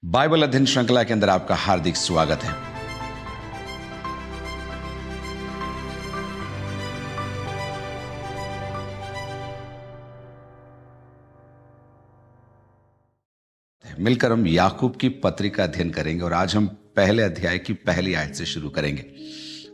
Bible अध्ययन श्रृंखला के अंदर आपका हार्दिक स्वागत है। मिलकर हम याकूब की पत्री का अध्ययन करेंगे और आज हम पहले अध्याय की पहली आयत से शुरू करेंगे।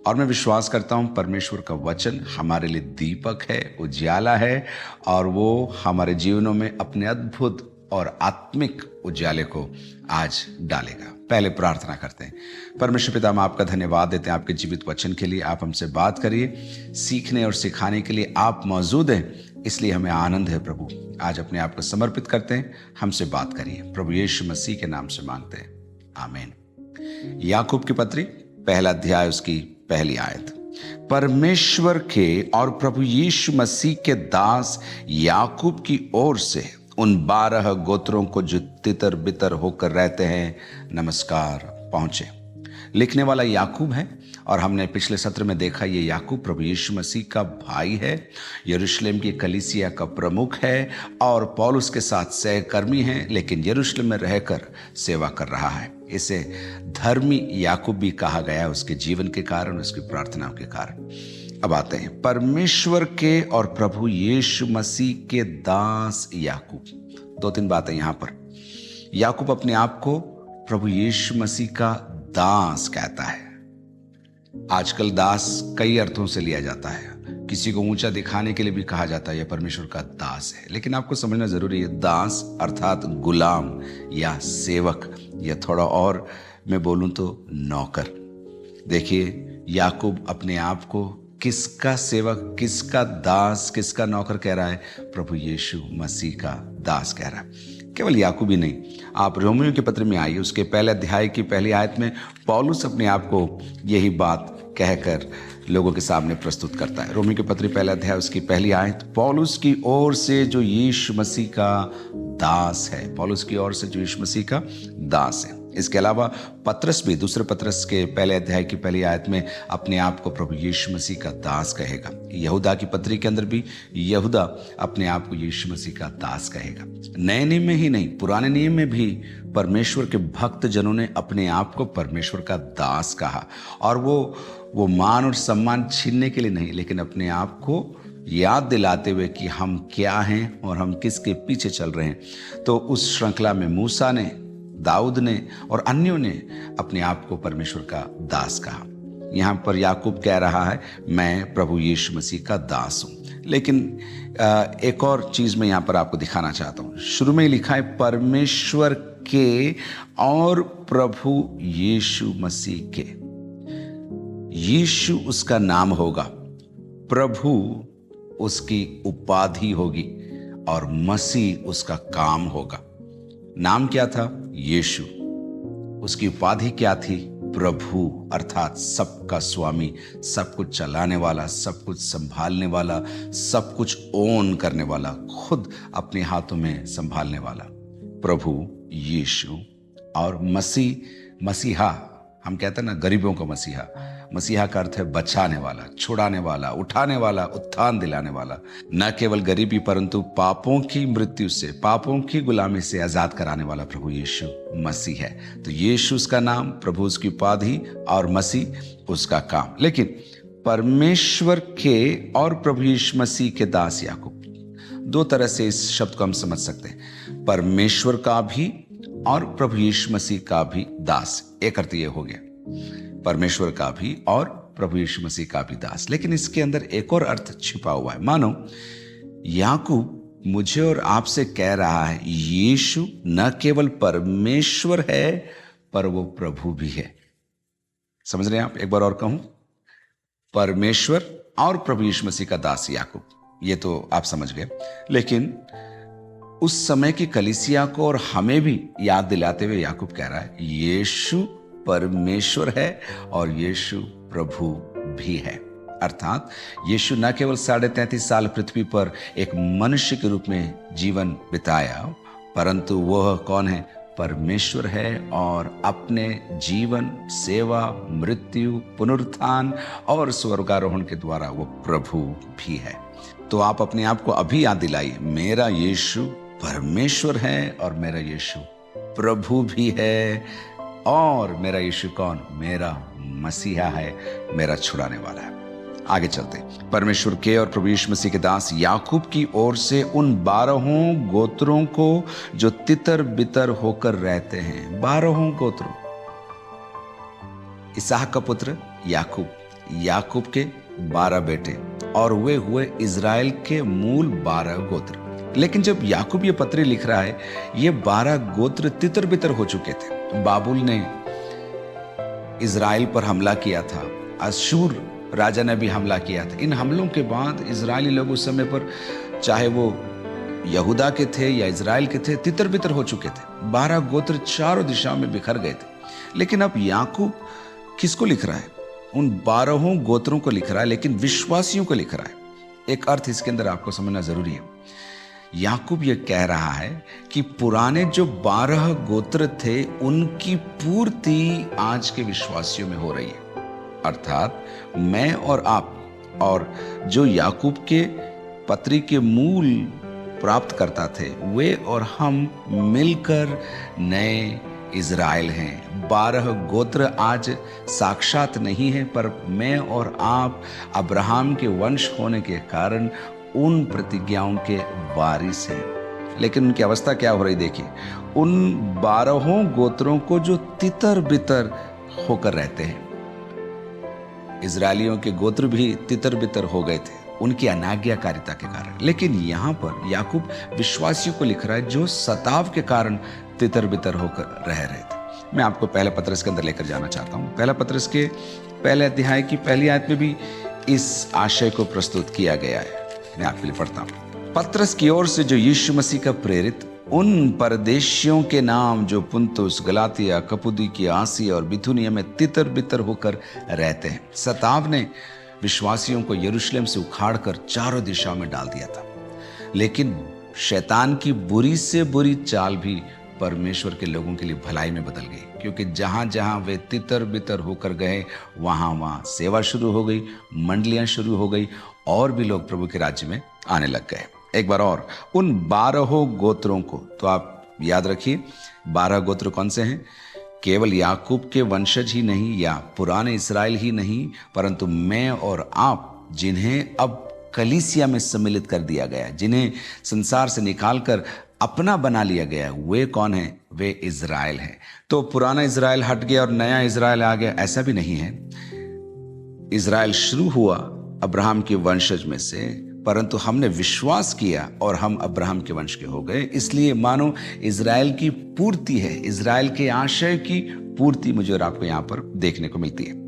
और मैं विश्वास करता हूं परमेश्वर का वचन हमारे लिए दीपक है, उजियाला है और वो हमारे जीवनों में अपने अद्भुत और आत्मिक उजाले को आज डालेगा। पहले प्रार्थना करते हैं। परमेश्वर पिता, हम आपका धन्यवाद देते हैं आपके जीवित वचन के लिए। आप हमसे बात करिए, सीखने और सिखाने के लिए आप मौजूद हैं, इसलिए हमें आनंद है। प्रभु, आज अपने आप को समर्पित करते हैं, हमसे बात करिए। प्रभु यीशु मसीह के नाम से मांगते हैं, आमीन। याकूब की पत्री पहला अध्याय, उसकी पहली आयत। परमेश्वर के और प्रभु यीशु मसीह के दास याकूब की ओर से उन 12 गोत्रों को जो तितर बितर होकर रहते हैं, नमस्कार पहुंचे। लिखने वाला याकूब है और हमने पिछले सत्र में देखा ये याकूब प्रभु यीशु मसीह का भाई है, यरूशलेम की कलीसिया का प्रमुख है और पौलुस के साथ सहकर्मी है, लेकिन यरूशलेम में रहकर सेवा कर रहा है। इसे धर्मी याकूब भी कहा गया है, उसके जीवन के कारण, उसकी प्रार्थनाओं के कारण। अब आते हैं परमेश्वर के और प्रभु यीशु मसीह के दास याकूब। 2-3 बातें यहां पर। याकूब अपने आप को प्रभु यीशु मसीह का दास कहता है। आजकल दास कई अर्थों से लिया जाता है। किसी को ऊंचा दिखाने के लिए भी कहा जाता है यह परमेश्वर का दास है, लेकिन आपको समझना जरूरी है, दास अर्थात गुलाम या सेवक, या थोड़ा और मैं बोलूं तो नौकर। देखिए, याकूब अपने आप को किसका सेवक, किसका दास, किसका नौकर कह रहा है? प्रभु यीशु मसीह का दास कह रहा है। केवल याकूब ही नहीं, आप रोमियो के पत्र में आइए, उसके पहले अध्याय की पहली आयत में पौलुस अपने आप को यही बात कहकर लोगों के सामने प्रस्तुत करता है। रोमियो के पत्र पहला अध्याय, उसकी पहली आयत। पौलुस की ओर से जो यीशु मसीह का दास है, पौलुस की ओर से जो यीशु मसीह का दास है। इसके अलावा पत्रस भी दूसरे पत्रस के पहले अध्याय की पहली आयत में अपने आप को प्रभु यीशु मसीह का दास कहेगा। यहूदा की पत्री के अंदर भी यहूदा अपने आप को यीशु मसीह का दास कहेगा। नए नियम में ही नहीं, पुराने नियम में भी परमेश्वर के भक्त जनों ने अपने आप को परमेश्वर का दास कहा, और वो मान और सम्मान छीनने के लिए नहीं, लेकिन अपने आप को याद दिलाते हुए कि हम क्या हैं और हम किसके पीछे चल रहे हैं। तो उस श्रृंखला में मूसा ने, दाऊद ने और अन्यों ने अपने आप को परमेश्वर का दास कहा। यहां पर याकूब कह रहा है, मैं प्रभु यीशु मसीह का दास हूं। लेकिन एक और चीज मैं यहां पर आपको दिखाना चाहता हूं। शुरू में ही लिखा है परमेश्वर के और प्रभु यीशु मसीह के। यीशु उसका नाम होगा, प्रभु उसकी उपाधि होगी और मसीह उसका काम होगा। नाम क्या था? यीशु। उसकी उपाधि क्या थी? प्रभु, अर्थात सबका स्वामी, सब कुछ चलाने वाला, सब कुछ संभालने वाला, सब कुछ ओन करने वाला, खुद अपने हाथों में संभालने वाला प्रभु यीशु। और मसीहा, हम कहते हैं ना गरीबों का मसीहा। मसीहा का अर्थ है बचाने वाला, छुड़ाने वाला, उठाने वाला, उत्थान दिलाने वाला। न केवल गरीबी परंतु पापों की मृत्यु से, पापों की गुलामी से आजाद कराने वाला प्रभु यीशु मसीह है। तो यीशु उसका नाम, प्रभु उसकी उपाधि और मसीह उसका काम। लेकिन परमेश्वर के और प्रभु यीशु मसीह के दास याकूब, 2 तरह से इस शब्द को हम समझ सकते हैं। परमेश्वर का भी और प्रभु यीशु मसीह का भी दास। एक अर्थ ये हो गया, परमेश्वर का भी और प्रभु यीशु मसीह का भी दास। लेकिन इसके अंदर एक और अर्थ छिपा हुआ है। मानो याकूब मुझे और आपसे कह रहा है, यीशु न केवल परमेश्वर है पर वो प्रभु भी है। समझ रहे हैं आप? एक बार और कहूं, परमेश्वर और प्रभु यीशु मसीह का दास याकूब, ये तो आप समझ गए। लेकिन उस समय की कलीसिया को और हमें भी याद दिलाते हुए याकूब कह रहा है, यीशु परमेश्वर है और यीशु प्रभु भी है। अर्थात यीशु न केवल 33.5 साल पृथ्वी पर एक मनुष्य के रूप में जीवन बिताया, परंतु वह कौन है? परमेश्वर है, और अपने जीवन, सेवा, मृत्यु, पुनरुत्थान और स्वर्गारोहण के द्वारा वो प्रभु भी है। तो आप अपने आप को अभी याद दिलाइए, मेरा यीशु परमेश्वर है और मेरा यीशु प्रभु भी है, और मेरा यीशु कौन? मेरा मसीहा है, मेरा छुड़ाने वाला है। आगे चलते हैं। परमेश्वर के और प्रभु यीशु मसीह के दास याकूब की ओर से उन 12 गोत्रों को जो तितर बितर होकर रहते हैं। 12 गोत्रों, इसहाक का पुत्र याकूब, याकूब के 12 बेटे, और वे हुए इजराइल के मूल 12 गोत्र। लेकिन जब याकूब ये पत्री लिख रहा है, ये 12 गोत्र तितर बितर हो चुके थे। बाबुल ने इजराइल पर हमला किया था, अशूर राजा ने भी हमला किया था। इन हमलों के बाद इजरायली लोग उस समय पर, चाहे वो यहूदा के थे या इजराइल के थे, तितर बितर हो चुके थे। 12 गोत्र चारों दिशाओं में बिखर गए थे। लेकिन अब याकूब किसको लिख रहा है? उन 12 गोत्रों को लिख रहा है, लेकिन विश्वासियों को लिख रहा है। एक अर्थ इसके अंदर आपको समझना जरूरी है। याकूब यह कह रहा है कि पुराने जो 12 गोत्र थे, उनकी पूर्ति आज के विश्वासियों में हो रही है। अर्थात मैं और आप, और जो याकूब के पत्री के मूल प्राप्त करता थे, वे और हम मिलकर नए इजराइल हैं। 12 गोत्र आज साक्षात नहीं है, पर मैं और आप अब्राहम के वंश होने के कारण उन प्रतिज्ञाओं के वारिस हैं। लेकिन उनकी अवस्था क्या हो रही देखिए। उन 12 गोत्रों को जो तितर बितर होकर रहते हैं, इजरायलियों के गोत्र भी तितर बितर हो गए थे उनकी अनाज्ञाकारिता के कारण। लेकिन यहां पर याकूब विश्वासियों को लिख रहा है जो सताव के कारण तितर बितर होकर रह रहे थे। मैं आपको पहले पत्रस के अंदर लेकर जाना चाहता हूं। पहला पत्रस के पहले अध्याय की पहली आयत में भी इस आशय को प्रस्तुत किया गया है। मैं आपके लिए पढ़ता हूं। पत्रस की ओर से, जो यीशु मसीह का प्रेरित, उन परदेशियों के नाम जो पुंतुस, गलातिया, कपुदिकिया, आसिया और बिथुनिया में तितर बितर होकर रहते हैं। सताव ने विश्वासियों को यरूशलेम से उखाड़कर चारों दिशाओं में डाल दिया था। लेकिन शैतान की बुरी से बुरी चाल भी परमेश्वर के लोगों के लिए भलाई में बदल गई, क्योंकि जहां जहां वे तितर बितर होकर गए, वहां वहां सेवा शुरू हो गई, मंडलियां शुरू हो गई, और भी लोग प्रभु के राज्य में आने लग गए। एक बार और, उन 12 गोत्रों को, तो आप याद रखिए 12 गोत्र कौन से हैं? केवल याकूब के वंशज ही नहीं या पुराने इस्राएल ही नहीं, परंतु मैं और आप, जिन्हें अब कलीसिया में सम्मिलित कर दिया गया है, जिन्हें संसार से निकालकर अपना बना लिया गया है, वे कौन है? वे इजराइल हैं। तो पुराना इजराइल हट गया और नया इजराइल आ गया, ऐसा भी नहीं है। इजराइल शुरू हुआ अब्राहम के वंशज में से, परंतु हमने विश्वास किया और हम अब्राहम के वंश के हो गए। इसलिए मानो इजराइल की पूर्ति है, इजराइल के आशय की पूर्ति मुझे और आपको यहां पर देखने को मिलती है।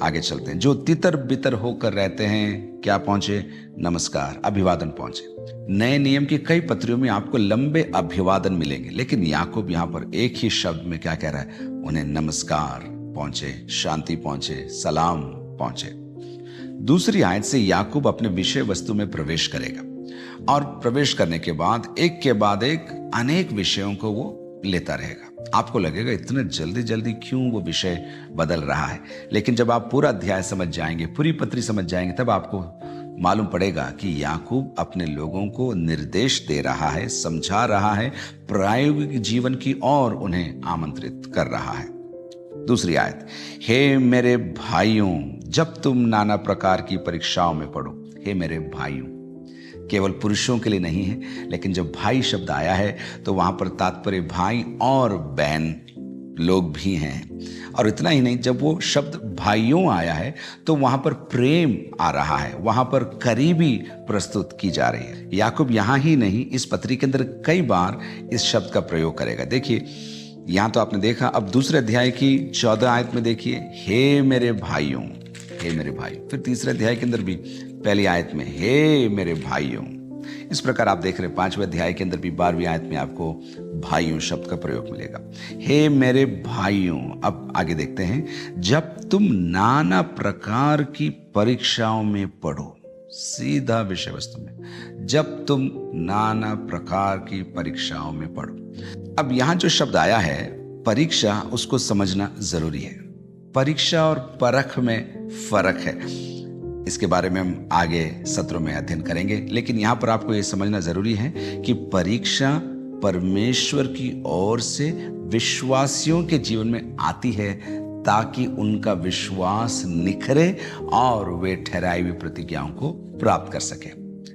आगे चलते हैं। जो तितर बितर होकर रहते हैं, क्या पहुंचे? नमस्कार, अभिवादन पहुंचे। नए नियम की कई पत्रियों में आपको लंबे अभिवादन मिलेंगे, लेकिन याकूब यहां पर एक ही शब्द में क्या कह रहा है? उन्हें नमस्कार पहुंचे, शांति पहुंचे, सलाम पहुंचे। दूसरी आयत से याकूब अपने विषय वस्तु में प्रवेश करेगा, और प्रवेश करने के बाद एक के बाद एक अनेक विषयों को वो लेता रहेगा। आपको लगेगा इतने जल्दी जल्दी क्यों वो विषय बदल रहा है, लेकिन जब आप पूरा अध्याय समझ जाएंगे, पूरी पत्री समझ जाएंगे, तब आपको मालूम पड़ेगा कि याकूब अपने लोगों को निर्देश दे रहा है, समझा रहा है, प्रायोगिक जीवन की ओर उन्हें आमंत्रित कर रहा है। दूसरी आयत, हे मेरे भाइयों, जब तुम नाना प्रकार की परीक्षाओं में पड़ो। हे मेरे भाइयों, केवल पुरुषों के लिए नहीं है, लेकिन जब भाई शब्द आया है तो वहां पर तात्पर्य भाई और बहन लोग भी हैं। और इतना ही नहीं, जब वो शब्द भाइयों आया है तो वहां पर प्रेम आ रहा है, वहां पर करीबी प्रस्तुत की जा रही है। याकूब यहां ही नहीं, इस पत्री के अंदर कई बार इस शब्द का प्रयोग करेगा। देखिए, यहां तो आपने देखा, अब दूसरे अध्याय की 14 आयत में देखिए, हे मेरे भाइयों, हे मेरे भाई। फिर तीसरे अध्याय के अंदर भी पहली आयत में हे मेरे भाइयों। इस प्रकार आप देख रहे हैं 5वें अध्याय के अंदर भी 12वीं आयत में आपको भाइयों शब्द का प्रयोग मिलेगा। हे मेरे भाइयों। अब आगे देखते हैं, जब तुम नाना प्रकार की परीक्षाओं में पढ़ो। सीधा विषय वस्तु में, जब तुम नाना प्रकार की परीक्षाओं में पढ़ो। अब यहां जो शब्द आया है परीक्षा, उसको समझना जरूरी है। परीक्षा और परख में फर्क है, इसके बारे में हम आगे सत्रों में अध्ययन करेंगे। लेकिन यहां पर आपको यह समझना जरूरी है कि परीक्षा परमेश्वर की ओर से विश्वासियों के जीवन में आती है ताकि उनका विश्वास निखरे और वे ठहराई हुई प्रतिज्ञाओं को प्राप्त कर सके।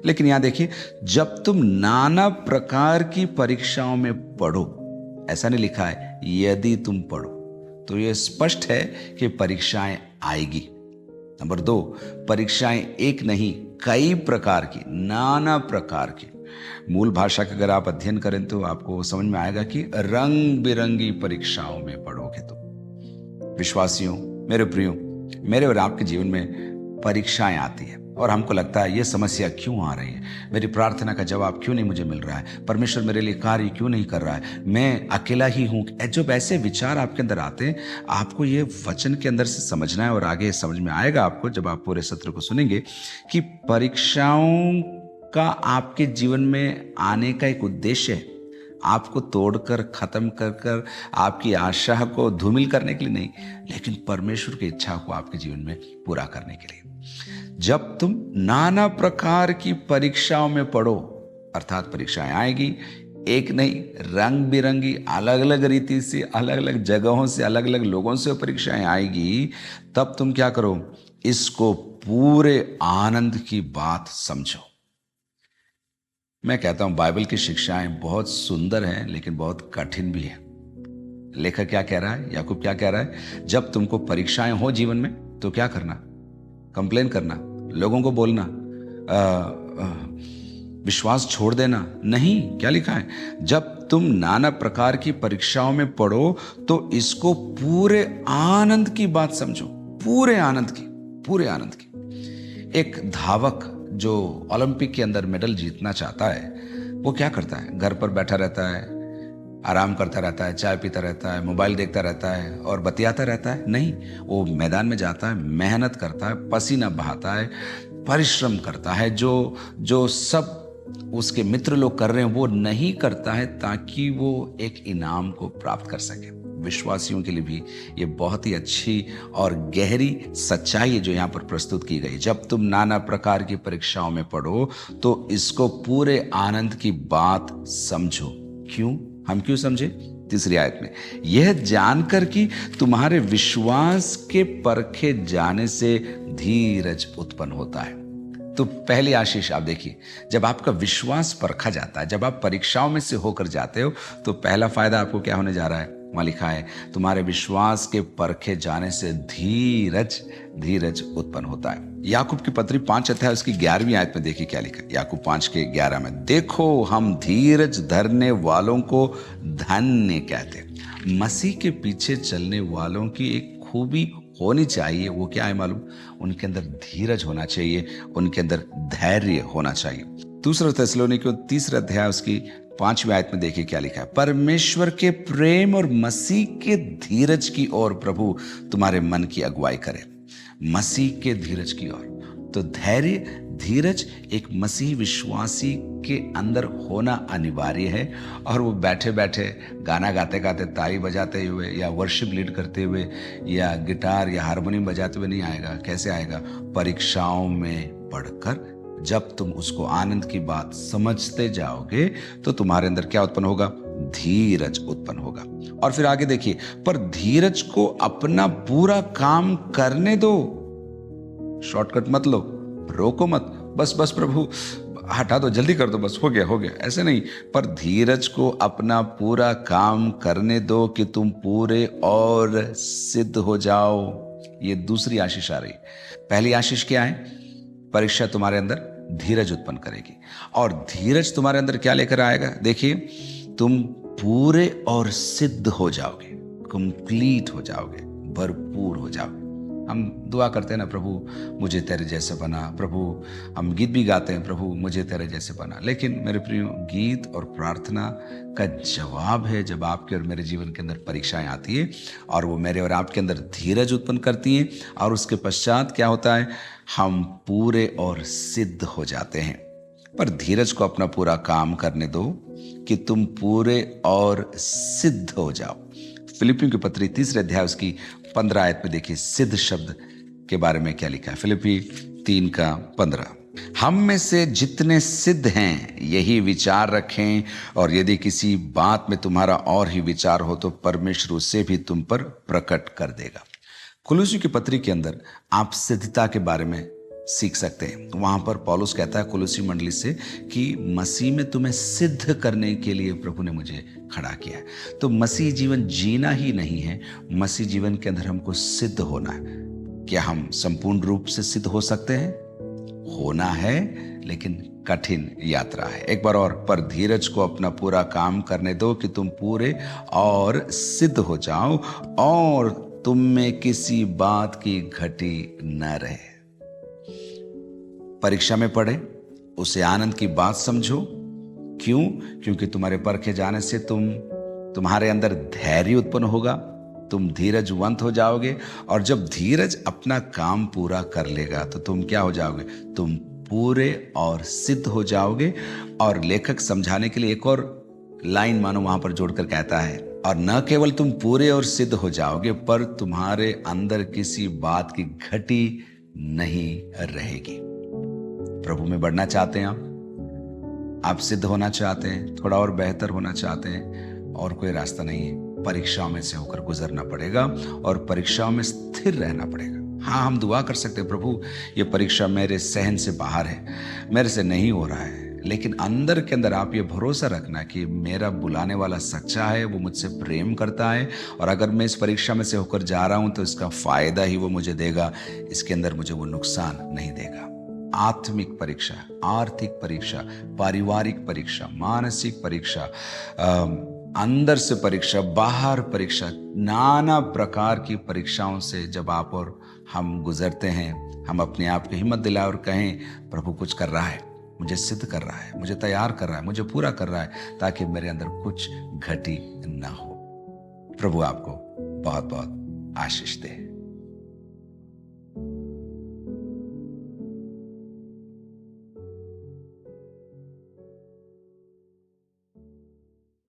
लेकिन यहां देखिए, जब तुम नाना प्रकार की परीक्षाओं में पढ़ो, ऐसा नहीं लिखा है यदि तुम पढ़ो, तो यह स्पष्ट है कि परीक्षाएं आएगी। नंबर 2, परीक्षाएं एक नहीं कई प्रकार की, नाना प्रकार की। मूल भाषा का अगर आप अध्ययन करें तो आपको समझ में आएगा कि रंग बिरंगी परीक्षाओं में पढ़ोगे तो। विश्वासियों, मेरे प्रियो, मेरे और आपके जीवन में परीक्षाएं आती है और हमको लगता है ये समस्या क्यों आ रही है, मेरी प्रार्थना का जवाब क्यों नहीं मुझे मिल रहा है, परमेश्वर मेरे लिए कार्य क्यों नहीं कर रहा है, मैं अकेला ही हूं। जब ऐसे विचार आपके अंदर आते हैं, आपको ये वचन के अंदर से समझना है और आगे समझ में आएगा आपको जब आप पूरे सत्र को सुनेंगे कि परीक्षाओं का आपके जीवन में आने का एक उद्देश्य है, आपको तोड़कर खत्म कर आपकी आशा को धूमिल करने के लिए नहीं, लेकिन परमेश्वर की इच्छा को आपके जीवन में पूरा करने के लिए। जब तुम नाना प्रकार की परीक्षाओं में पढ़ो, अर्थात परीक्षाएं आएगी, एक नहीं रंग बिरंगी, अलग अलग रीति से, अलग अलग जगहों से, अलग अलग लोगों से परीक्षाएं आएगी, तब तुम क्या करो, इसको पूरे आनंद की बात समझो। मैं कहता हूं बाइबल की शिक्षाएं बहुत सुंदर हैं लेकिन बहुत कठिन भी है। लेखक क्या कह रहा है, याकूब क्या कह रहा है, जब तुमको परीक्षाएं हो जीवन में तो क्या करना, कंप्लेन करना, लोगों को बोलना, विश्वास छोड़ देना नहीं। क्या लिखा है, जब तुम नाना प्रकार की परीक्षाओं में पढ़ो तो इसको पूरे आनंद की बात समझो, पूरे आनंद की, पूरे आनंद की। एक धावक जो ओलंपिक के अंदर मेडल जीतना चाहता है, वो क्या करता है, घर पर बैठा रहता है, आराम करता रहता है, चाय पीता रहता है, मोबाइल देखता रहता है और बतियाता रहता है? नहीं, वो मैदान में जाता है, मेहनत करता है, पसीना बहाता है, परिश्रम करता है। जो सब उसके मित्र लोग कर रहे हैं वो नहीं करता है ताकि वो एक इनाम को प्राप्त कर सके। विश्वासियों के लिए भी ये बहुत ही अच्छी और गहरी सच्चाई है जो यहाँ पर प्रस्तुत की गई। जब तुम नाना प्रकार की परीक्षाओं में पढ़ो तो इसको पूरे आनंद की बात समझो। क्यों, हम क्यों समझे? तीसरी आयत में, यह जानकर कि तुम्हारे विश्वास के परखे जाने से धीरज उत्पन्न होता है। तो पहली आशीष आप देखिए, जब आपका विश्वास परखा जाता है, जब आप परीक्षाओं में से होकर जाते हो, तो पहला फायदा आपको क्या होने जा रहा है, वहां लिखा है तुम्हारे विश्वास के परखे जाने से धीरज उत्पन्न होता है। याकूब की पत्री 5 अध्याय उसकी 11वीं आयत में देखिए क्या लिखा है। याकूब 5:11 में, देखो हम धीरज धरने वालों को धन्य कहते हैं। मसीह के पीछे चलने वालों की एक खूबी होनी चाहिए, वो क्या है मालूम, उनके अंदर धीरज होना चाहिए, उनके अंदर धैर्य होना चाहिए। दूसरा थिस्सलुनीकियों 3 अध्याय उसकी 5वीं आयत में देखिए क्या लिखा है, परमेश्वर के प्रेम और मसीह के धीरज की ओर प्रभु तुम्हारे मन की अगुवाई करे। मसीह के धीरज की ओर, तो धैर्य, धीरज एक मसीह विश्वासी के अंदर होना अनिवार्य है। और वो बैठे बैठे गाना गाते गाते, ताली बजाते हुए या वर्शिप लीड करते हुए या गिटार या हारमोनियम बजाते हुए नहीं आएगा। कैसे आएगा? परीक्षाओं में पढ़कर जब तुम उसको आनंद की बात समझते जाओगे तो तुम्हारे अंदर क्या उत्पन्न होगा? धीरज उत्पन्न होगा। और फिर आगे देखिए, पर धीरज को अपना पूरा काम करने दो। शॉर्टकट मत लो, रोको मत, बस प्रभु हटा दो, जल्दी कर दो, बस हो गया, ऐसे नहीं। पर धीरज को अपना पूरा काम करने दो कि तुम पूरे और सिद्ध हो जाओ। ये दूसरी आशीष आ रही। पहली आशीष क्या है? परीक्षा तुम्हारे अंदर धीरज उत्पन्न करेगी, और धीरज तुम्हारे अंदर क्या लेकर आएगा? देखिए, तुम पूरे और सिद्ध हो जाओगे, कंप्लीट हो जाओगे, भरपूर हो जाओगे। हम दुआ करते हैं ना, प्रभु मुझे तेरे जैसे बना, प्रभु हम गीत भी गाते हैं, प्रभु मुझे तेरे जैसे बना। लेकिन मेरे प्रियो, गीत और प्रार्थना का जवाब है जब आपके और मेरे जीवन के अंदर परीक्षाएं आती है और वो मेरे और आपके अंदर धीरज उत्पन्न करती हैं, और उसके पश्चात क्या होता है? हम पूरे और सिद्ध हो जाते हैं। पर धीरज को अपना पूरा काम करने दो कि तुम पूरे और सिद्ध हो जाओ। फिलिपियों की पत्री 3 अध्याय उसकी 15 आयत में देखिए सिद्ध शब्द के बारे में क्या लिखा है। फिलिपी 3:15, हम में से जितने सिद्ध हैं यही विचार रखें, और यदि किसी बात में तुम्हारा और ही विचार हो तो परमेश्वर उसे भी तुम पर प्रकट कर देगा। कुलुस्सी की पत्री के अंदर आप सिद्धता के बारे में सीख सकते हैं। वहां पर पौलुस कहता है कुलुस्सी मंडली से कि मसीह में तुम्हें सिद्ध करने के लिए प्रभु ने मुझे खड़ा किया है। तो मसीह जीवन जीना ही नहीं है, मसीह जीवन के अंदर हमको सिद्ध होना है। क्या हम संपूर्ण रूप से सिद्ध हो सकते हैं? होना है, लेकिन कठिन यात्रा है। एक बार और, पर धीरज को अपना पूरा काम करने दो कि तुम पूरे और सिद्ध हो जाओ और तुम में किसी बात की घटी न रहे। परीक्षा में पढ़े, उसे आनंद की बात समझो। क्यों? क्योंकि तुम्हारे परखे जाने से तुम्हारे अंदर धैर्य उत्पन्न होगा, तुम धीरजवंत हो जाओगे, और जब धीरज अपना काम पूरा कर लेगा तो तुम क्या हो जाओगे? तुम पूरे और सिद्ध हो जाओगे। और लेखक समझाने के लिए एक और लाइन मानो वहां पर जोड़कर कहता है, और न केवल तुम पूरे और सिद्ध हो जाओगे, पर तुम्हारे अंदर किसी बात की घटी नहीं रहेगी। प्रभु में बढ़ना चाहते हैं आप सिद्ध होना चाहते हैं, थोड़ा और बेहतर होना चाहते हैं, और कोई रास्ता नहीं है। परीक्षाओं में से होकर गुजरना पड़ेगा और परीक्षाओं में स्थिर रहना पड़ेगा। हाँ, हम दुआ कर सकते हैं, प्रभु ये परीक्षा मेरे सहन से बाहर है, मेरे से नहीं हो रहा है, लेकिन अंदर के अंदर आप ये भरोसा रखना कि मेरा बुलाने वाला सच्चा है, वो मुझसे प्रेम करता है, और अगर मैं इस परीक्षा में से होकर जा रहा हूं तो इसका फायदा ही वो मुझे देगा, इसके अंदर मुझे वो नुकसान नहीं देगा। आत्मिक परीक्षा, आर्थिक परीक्षा, पारिवारिक परीक्षा, मानसिक परीक्षा, अंदर से परीक्षा, बाहर परीक्षा, नाना प्रकार की परीक्षाओं से जब आप और हम गुजरते हैं, हम अपने आप को हिम्मत दिलाएं और कहें, प्रभु कुछ कर रहा है, मुझे सिद्ध कर रहा है, मुझे तैयार कर रहा है, मुझे पूरा कर रहा है, ताकि मेरे अंदर कुछ घटी ना हो। प्रभु आपको बहुत बहुत आशीष दे।